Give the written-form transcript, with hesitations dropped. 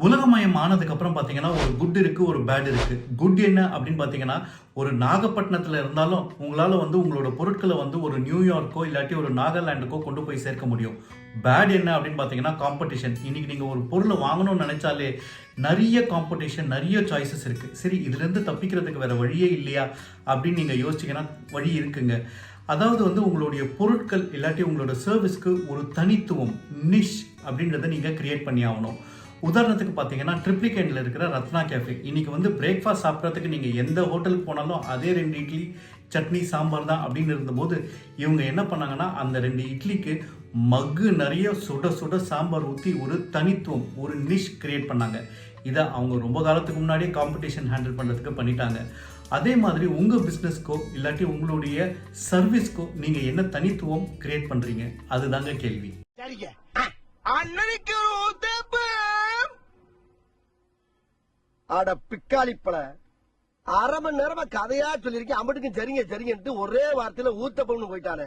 உலகமயம் ஆனதுக்கு அப்புறம் பாத்தீங்கன்னா ஒரு குட் இருக்கு, ஒரு பேட் இருக்கு. குட் என்ன அப்படின்னு பாத்தீங்கன்னா, ஒரு நாகப்பட்டினத்துல இருந்தாலும் உங்களால வந்து உங்களோட பொருட்களை வந்து ஒரு நியூயார்க்கோ இல்லாட்டி ஒரு நாகாலாண்டுக்கோ கொண்டு போய் சேர்க்க முடியும். பேட் என்ன அப்படின்னு பாத்தீங்கன்னா காம்படிஷன். இன்னைக்கு நீங்க ஒரு பொருளை வாங்கணும்னு நினைச்சாலே நிறைய காம்படிஷன், நிறைய சாய்ஸஸ் இருக்கு. சரி, இதுல இருந்து தப்பிக்கிறதுக்கு வேற வழியே இல்லையா அப்படின்னு நீங்க யோசிச்சீங்கன்னா வழி இருக்குங்க. அதாவது வந்து உங்களுடைய பொருட்கள் இல்லாட்டி உங்களோட சர்வீஸ்க்கு ஒரு தனித்துவம், நிஷ் அப்படின்றத நீங்க கிரியேட் பண்ணி ஆகணும். உதாரணத்துக்கு பார்த்தீங்கன்னா ட்ரிப்ளிகேண்டில் இருக்கிற ரத்னா கேஃபே இன்னைக்கு வந்து பிரேக்ஃபாஸ்ட் சாப்பிட்றதுக்கு நீங்கள் எந்த ஹோட்டலுக்கு போனாலும் அதே 2 இட்லி சட்னி சாம்பார் தான் அப்படின்னு இருந்தபோது இவங்க என்ன பண்ணாங்கன்னா அந்த 2 இட்லிக்கு மக்கு நிறைய சுட சுட சாம்பார் ஊற்றி ஒரு தனித்துவம், ஒரு நிஷ் கிரியேட் பண்ணாங்க. இதை அவங்க ரொம்ப காலத்துக்கு முன்னாடியே காம்படிஷன் ஹேண்டில் பண்ணுறதுக்கு பண்ணிட்டாங்க. அதே மாதிரி உங்கள் பிஸ்னஸ்க்கோ இல்லாட்டி உங்களுடைய சர்வீஸ்க்கோ நீங்கள் என்ன தனித்துவம் கிரியேட் பண்ணுறீங்க, அதுதாங்க கேள்வி. அட பிக்காளிப்பழ, அரை மணி நேரமா கதையா சொல்லிருக்கேன். அம்பட்டுக்கும் சரிங்க சரிங்கன்ட்டு ஒரே வார்த்தையில ஊத்தப்பம்னு போயிட்டானே.